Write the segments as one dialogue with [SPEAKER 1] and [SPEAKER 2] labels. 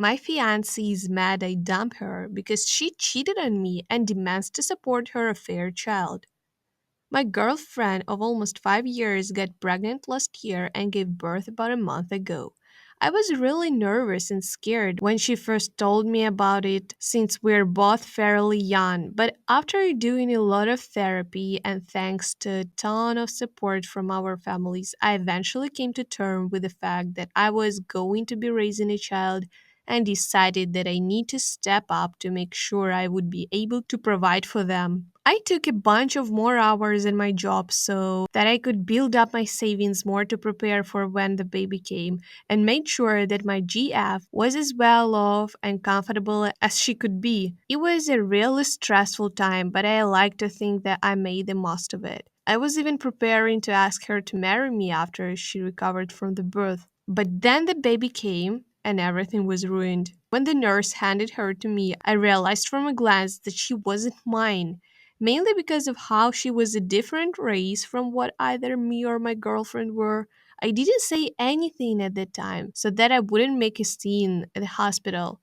[SPEAKER 1] My fiancée is mad I dumped her because she cheated on me and demands to support her affair child. My girlfriend of almost 5 years got pregnant last year and gave birth about a month ago. I was really nervous and scared when she first told me about it since we're both fairly young, but after doing a lot of therapy and thanks to a ton of support from our families, I eventually came to terms with the fact that I was going to be raising a child and decided that I need to step up to make sure I would be able to provide for them. I took a bunch of more hours in my job so that I could build up my savings more to prepare for when the baby came and made sure that my GF was as well off and comfortable as she could be. It was a really stressful time, but I like to think that I made the most of it. I was even preparing to ask her to marry me after she recovered from the birth. But then the baby came and everything was ruined. When the nurse handed her to me, I realized from a glance that she wasn't mine, mainly because of how she was a different race from what either me or my girlfriend were. I didn't say anything at that time so that I wouldn't make a scene at the hospital.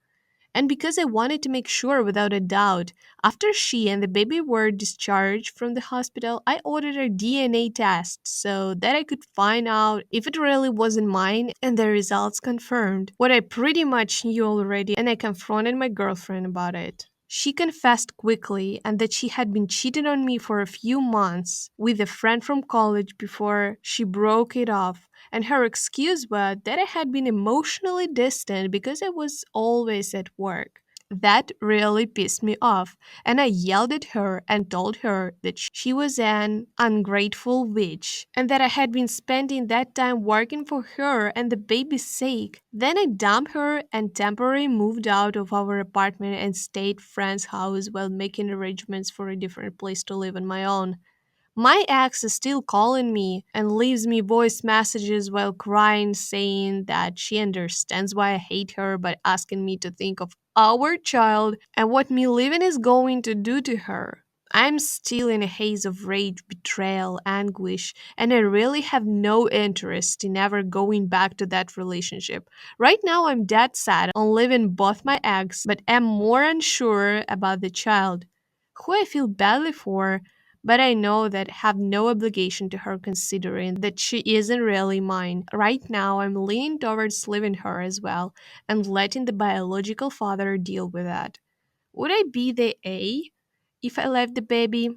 [SPEAKER 1] And because I wanted to make sure without a doubt, after she and the baby were discharged from the hospital, I ordered a DNA test so that I could find out if it really wasn't mine, and the results confirmed what I pretty much knew already, and I confronted my girlfriend about it. She confessed quickly and that she had been cheated on me for a few months with a friend from college before she broke it off, and her excuse was that I had been emotionally distant because I was always at work. That really pissed me off, and I yelled at her and told her that she was an ungrateful witch and that I had been spending that time working for her and the baby's sake. Then I dumped her and temporarily moved out of our apartment and stayed friend's house while making arrangements for a different place to live on my own. My ex is still calling me and leaves me voice messages while crying, saying that she understands why I hate her, but asking me to think of our child and what me leaving is going to do to her. I'm still in a haze of rage, betrayal, anguish, and I really have no interest in ever going back to that relationship. Right now, I'm dead sad on leaving both my ex, but am more unsure about the child, who I feel badly for, but I know that I have no obligation to her considering that she isn't really mine. Right now, I'm leaning towards leaving her as well and letting the biological father deal with that. Would I be the A if I left the baby?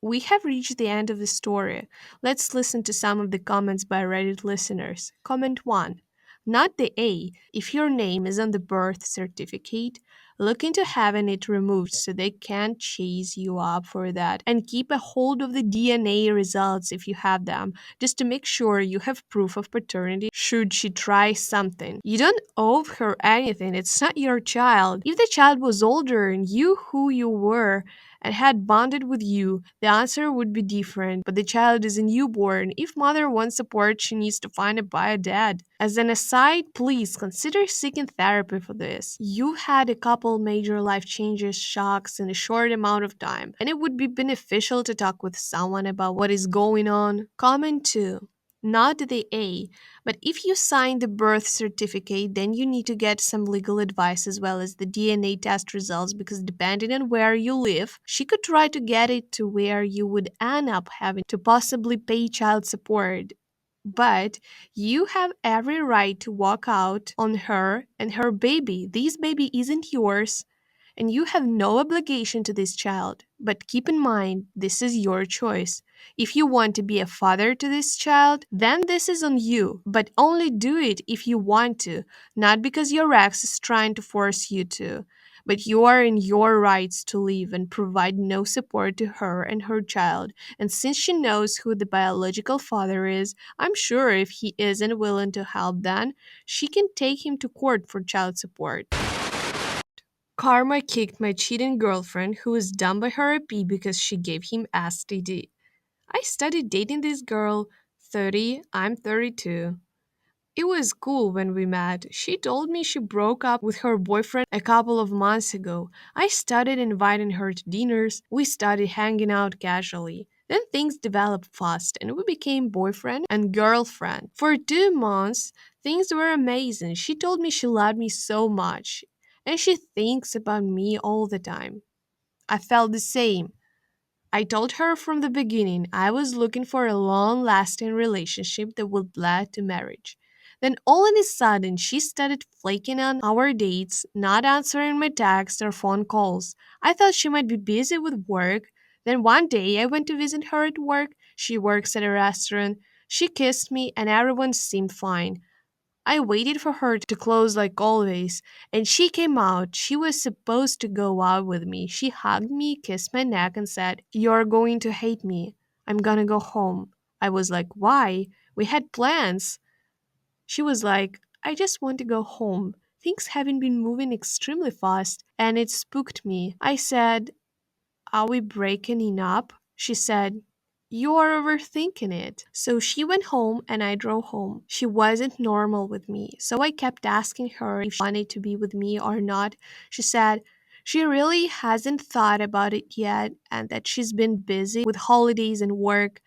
[SPEAKER 1] We have reached the end of the story. Let's listen to some of the comments by Reddit listeners. Comment 1. Not the A. If your name is on the birth certificate, look into having it removed so they can't chase you up for that. And keep a hold of the DNA results if you have them, just to make sure you have proof of paternity should she try something. You don't owe her anything, it's not your child. If the child was older and you who you were, and had bonded with you, the answer would be different. But the child is a newborn. If mother wants support, she needs to find a bio dad. As an aside, please consider seeking therapy for this. You had a couple major life changes, shocks in a short amount of time, and it would be beneficial to talk with someone about what is going on. Comment 2. Not the A, but if you sign the birth certificate, then you need to get some legal advice as well as the DNA test results because depending on where you live, she could try to get it to where you would end up having to possibly pay child support. But you have every right to walk out on her and her baby. This baby isn't yours and you have no obligation to this child. But keep in mind, this is your choice. If you want to be a father to this child, then this is on you. But only do it if you want to, not because your ex is trying to force you to. But you are in your rights to leave and provide no support to her and her child. And since she knows who the biological father is, I'm sure if he isn't willing to help, then she can take him to court for child support. Karma kicked my cheating girlfriend who was dumped by her AP because she gave him STD. I started dating this girl, 30, I'm 32. It was cool when we met. She told me she broke up with her boyfriend a couple of months ago. I started inviting her to dinners. We started hanging out casually. Then things developed fast and we became boyfriend and girlfriend. For 2 months, things were amazing. She told me she loved me so much and she thinks about me all the time. I felt the same. I told her from the beginning I was looking for a long lasting relationship that would lead to marriage. Then all of a sudden, she started flaking on our dates, not answering my texts or phone calls. I thought she might be busy with work. Then one day, I went to visit her at work. She works at a restaurant. She kissed me, and everyone seemed fine. I waited for her to close like always, and she came out. She was supposed to go out with me. She hugged me, kissed my neck, and said, "You're going to hate me. I'm gonna go home." I was like, "Why? We had plans." She was like, "I just want to go home. Things haven't been moving extremely fast, and it spooked me." I said, "Are we breaking up?" She said, "You're overthinking it." So she went home and I drove home. She wasn't normal with me. So I kept asking her if she wanted to be with me or not. She said she really hasn't thought about it yet and that she's been busy with holidays and work.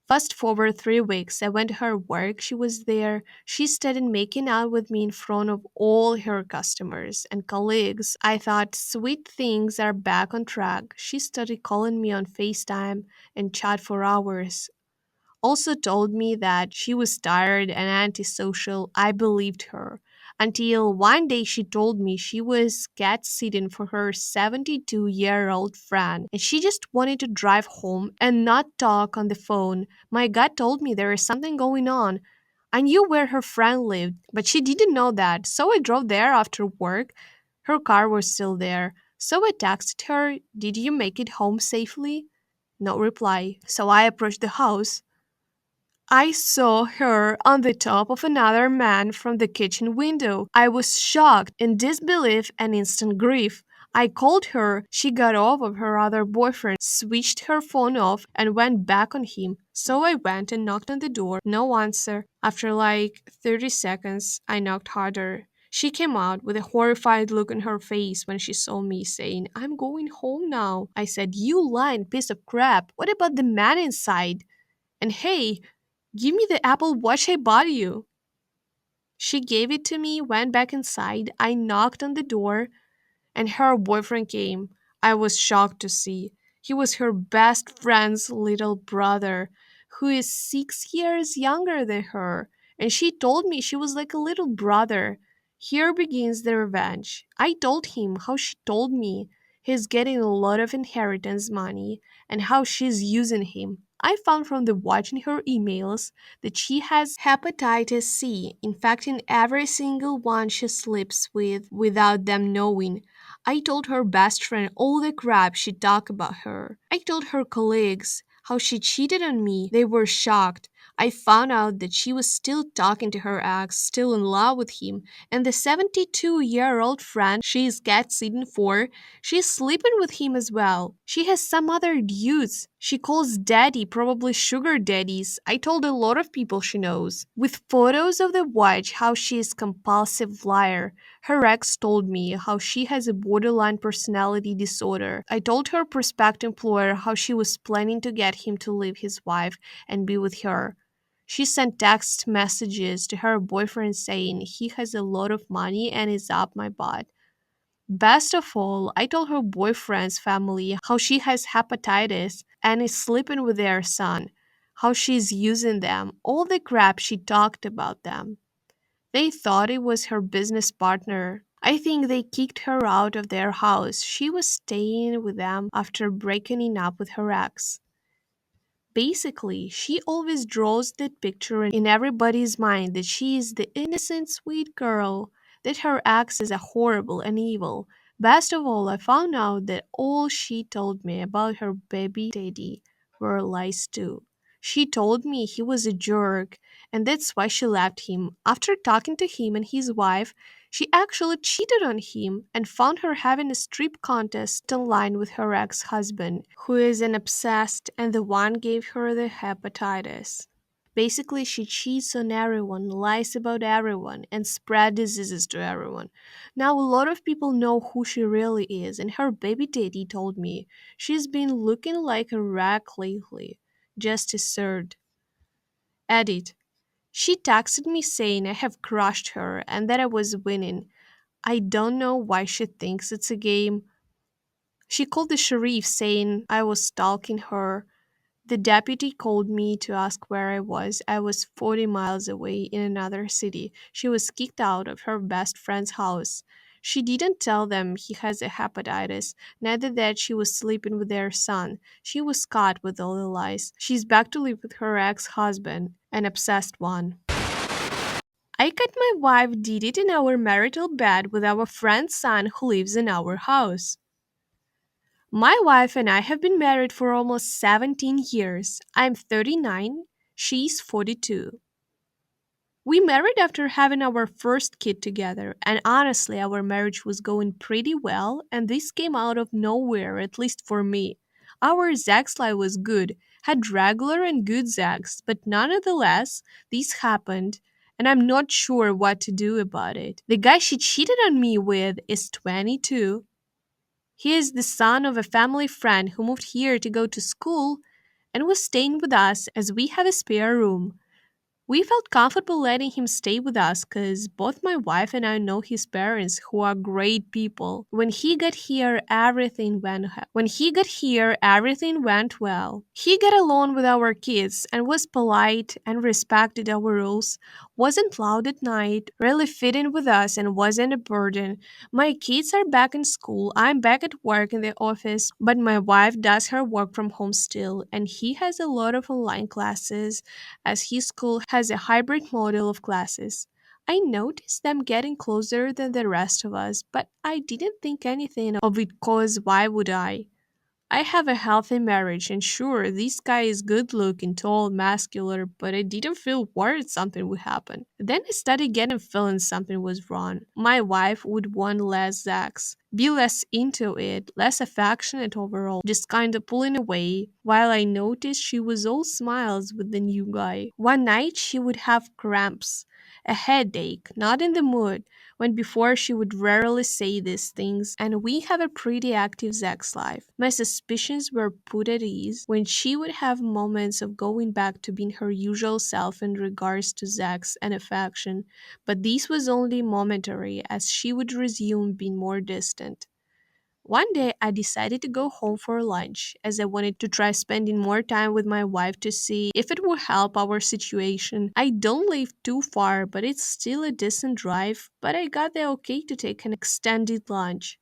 [SPEAKER 1] Fast forward 3 weeks, I went to her work. She was there. She started making out with me in front of all her customers and colleagues. I thought, sweet things are back on track. She started calling me on FaceTime and chat for hours. Also told me that she was tired and antisocial. I believed her. Until one day she told me she was cat sitting for her 72-year-old friend and she just wanted to drive home and not talk on the phone. My gut told me there is something going on. I knew where her friend lived, but she didn't know that. So I drove there after work. Her car was still there. So I texted her, "Did you make it home safely?" No reply. So I approached the house. I saw her on the top of another man from the kitchen window. I was shocked, in disbelief and instant grief. I called her. She got off of her other boyfriend, switched her phone off, and went back on him. So I went and knocked on the door. No answer. After like 30 seconds, I knocked harder. She came out with a horrified look on her face when she saw me, saying, "I'm going home now." I said, "You lying piece of crap. What about the man inside? And hey, give me the Apple Watch I bought you." She gave it to me, went back inside. I knocked on the door, and her boyfriend came. I was shocked to see. He was her best friend's little brother, who is 6 years younger than her, and she told me she was like a little brother. Here begins the revenge. I told him how she told me he's getting a lot of inheritance money and how she's using him. I found from the watching her emails that she has hepatitis C, infecting every single one she sleeps with without them knowing. I told her best friend all the crap she talked about her. I told her colleagues how she cheated on me. They were shocked. I found out that she was still talking to her ex, still in love with him, and the 72-year-old friend she is cat sitting for, she's sleeping with him as well. She has some other dudes she calls daddy, probably sugar daddies. I told a lot of people she knows. With photos of the watch, how she is compulsive liar. Her ex told me how she has a borderline personality disorder. I told her prospective employer how she was planning to get him to leave his wife and be with her. She sent text messages to her boyfriend saying he has a lot of money and is up my butt. Best of all, I told her boyfriend's family how she has hepatitis and is sleeping with their son, how she's using them, all the crap she talked about them. They thought it was her business partner. I think they kicked her out of their house. She was staying with them after breaking up with her ex. Basically, she always draws that picture in everybody's mind that she is the innocent, sweet girl, that her ex is a horrible and evil. Best of all, I found out that all she told me about her baby daddy were lies too. She told me he was a jerk, and that's why she left him. After talking to him and his wife, she actually cheated on him and found her having a strip contest online with her ex husband, who is an obsessed and the one gave her the hepatitis. Basically, she cheats on everyone, lies about everyone, and spread diseases to everyone. Now, a lot of people know who she really is, and her baby daddy told me she's been looking like a wreck lately. Just absurd. Edit. She texted me saying I have crushed her and that I was winning. I don't know why she thinks it's a game. She called the sheriff saying I was stalking her. The deputy called me to ask where I was. I was 40 miles away in another city. She was kicked out of her best friend's house. She didn't tell them he has a hepatitis, neither that she was sleeping with their son. She was caught with all the lies. She's back to live with her ex husband, an obsessed one. I got my wife did it in our marital bed with our friend's son who lives in our house. My wife and I have been married for almost 17 years. I'm 39, she's 42. We married after having our first kid together, and honestly, our marriage was going pretty well, and this came out of nowhere, at least for me. Our sex life was good, had regular and good sex, but nonetheless, this happened, and I'm not sure what to do about it. The guy she cheated on me with is 22. He is the son of a family friend who moved here to go to school and was staying with us as we have a spare room. We felt comfortable letting him stay with us because both my wife and I know his parents, who are great people. When he got here, everything went well. He got along with our kids and was polite and respected our rules. Wasn't loud at night, really fit in with us and wasn't a burden. My kids are back in school. I'm back at work in the office, but my wife does her work from home still, and he has a lot of online classes as his school has a hybrid model of classes. I noticed them getting closer than the rest of us, but I didn't think anything of it cause why would I? I have a healthy marriage, and sure, this guy is good looking, tall, muscular, but I didn't feel worried something would happen. Then I started getting feeling something was wrong. My wife would want less sex, be less into it, less affectionate overall, just kind of pulling away, while I noticed she was all smiles with the new guy. One night she would have cramps, a headache, not in the mood, when before she would rarely say these things, and we have a pretty active sex life. My suspicions were put at ease when she would have moments of going back to being her usual self in regards to sex and affection, but this was only momentary as she would resume being more distant. One day, I decided to go home for lunch as I wanted to try spending more time with my wife to see if it would help our situation. I don't live too far, but it's still a decent drive, but I got the okay to take an extended lunch.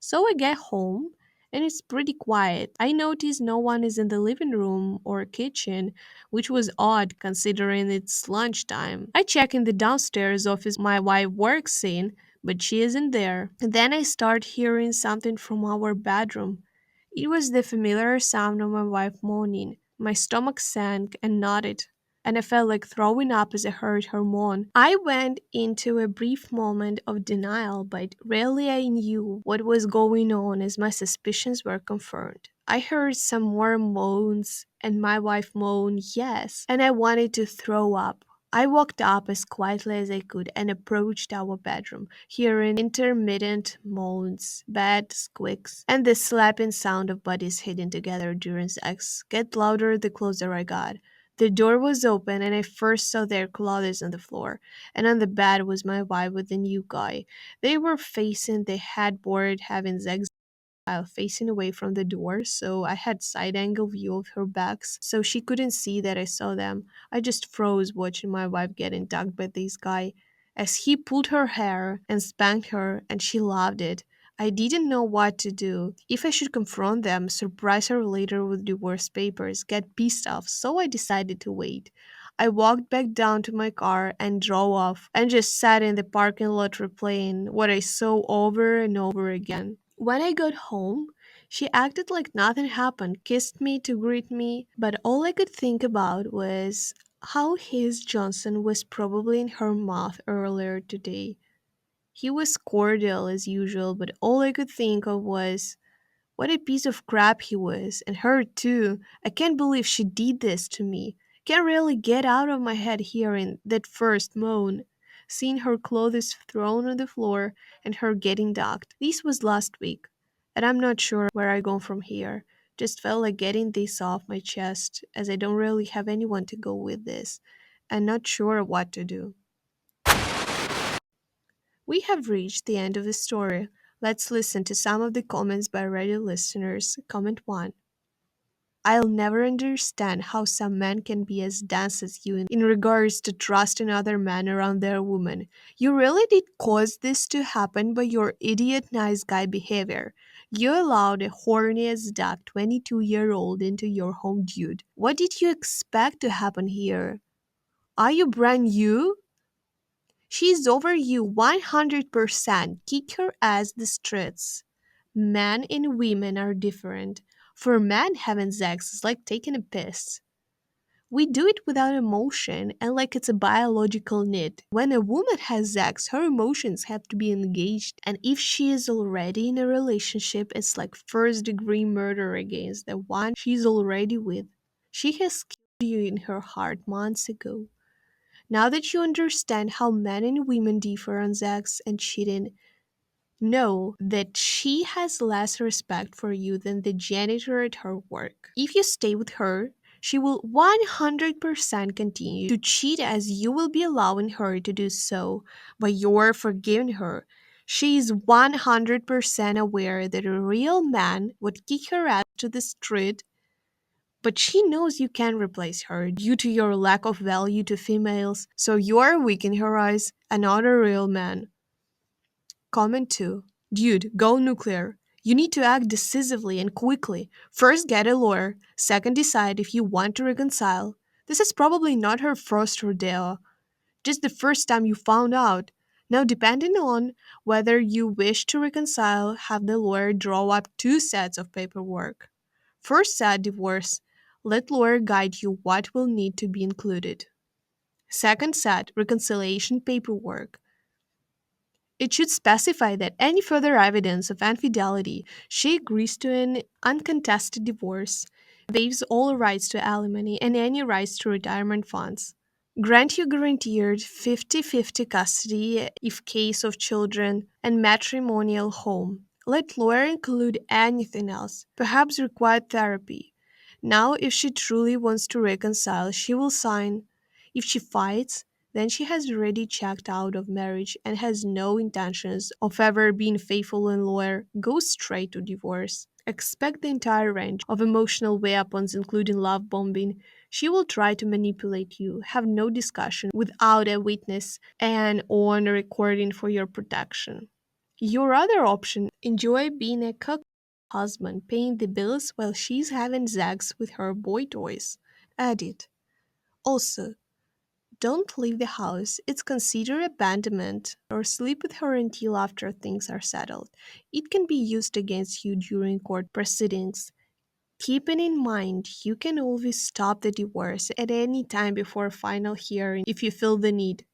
[SPEAKER 1] So I get home and it's pretty quiet. I notice no one is in the living room or kitchen, which was odd considering it's lunchtime. I check in the downstairs office my wife works in, but she isn't there. Then I start hearing something from our bedroom. It was the familiar sound of my wife moaning. My stomach sank and knotted, and I felt like throwing up as I heard her moan. I went into a brief moment of denial, but really I knew what was going on as my suspicions were confirmed. I heard some more moans, and my wife moaned, yes, and I wanted to throw up. I walked up as quietly as I could and approached our bedroom, hearing intermittent moans, bed squeaks, and the slapping sound of bodies hitting together during sex get louder the closer I got. The door was open, and I first saw their clothes on the floor, and on the bed was my wife with the new guy. They were facing the headboard, having sex facing away from the door, so I had side angle view of her backs, so she couldn't see that I saw them. I just froze watching my wife getting tugged by this guy as he pulled her hair and spanked her, and she loved it. I didn't know what to do. If I should confront them, surprise her later with divorce papers, get pissed off, so I decided to wait. I walked back down to my car and drove off and just sat in the parking lot replaying what I saw over and over again. When I got home, she acted like nothing happened, kissed me to greet me, but all I could think about was how his Johnson was probably in her mouth earlier today. He was cordial as usual, but all I could think of was what a piece of crap he was, and her too. I can't believe she did this to me. Can't really get out of my head hearing that first moan, seeing her clothes thrown on the floor, and her getting docked. This was last week, and I'm not sure where I go from here. Just felt like getting this off my chest, as I don't really have anyone to go with this, and not sure what to do. We have reached the end of the story. Let's listen to some of the comments by Reddit listeners. Comment 1. I'll never understand how some men can be as dense as you in regards to trusting other men around their woman. You really did cause this to happen by your idiot nice guy behavior. You allowed a horny as duck 22-year-old into your home, dude. What did you expect to happen here? Are you brand new? She's over you 100%. Kick her ass the streets. Men and women are different. For men, having sex is like taking a piss. We do it without emotion and like it's a biological need. When a woman has sex, her emotions have to be engaged. And if she is already in a relationship, it's like first degree murder against the one she's already with. She has killed you in her heart months ago. Now that you understand how men and women differ on sex and cheating, know that she has less respect for you than the janitor at her work. If you stay with her, she will 100% continue to cheat as you will be allowing her to do so, but you're forgiving her. She is 100% aware that a real man would kick her out to the street, but she knows you can't replace her due to your lack of value to females, so you're weak in her eyes, and not a real man. Comment 2. Dude, go nuclear. You need to act decisively and quickly. First, get a lawyer. Second, decide if you want to reconcile. This is probably not her first rodeo, just the first time you found out. Now, depending on whether you wish to reconcile, have the lawyer draw up two sets of paperwork. First set, divorce. Let lawyer guide you what will need to be included. Second set, reconciliation paperwork. It should specify that any further evidence of infidelity, she agrees to an uncontested divorce, waives all rights to alimony and any rights to retirement funds, grant you guaranteed 50-50 custody if case of children, and matrimonial home. Let lawyer include anything else, perhaps required therapy. Now, if she truly wants to reconcile, she will sign. If she fights, then she has already checked out of marriage and has no intentions of ever being faithful and loyal. Go straight to divorce. Expect the entire range of emotional weapons, including love bombing. She will try to manipulate you. Have no discussion without a witness and on a recording for your protection. Your other option, enjoy being a cook husband, paying the bills while she's having sex with her boy toys. Edit. Also, don't leave the house. It's considered abandonment or sleep with her until after things are settled. It can be used against you during court proceedings. Keeping in mind, you can always stop the divorce at any time before final hearing if you feel the need.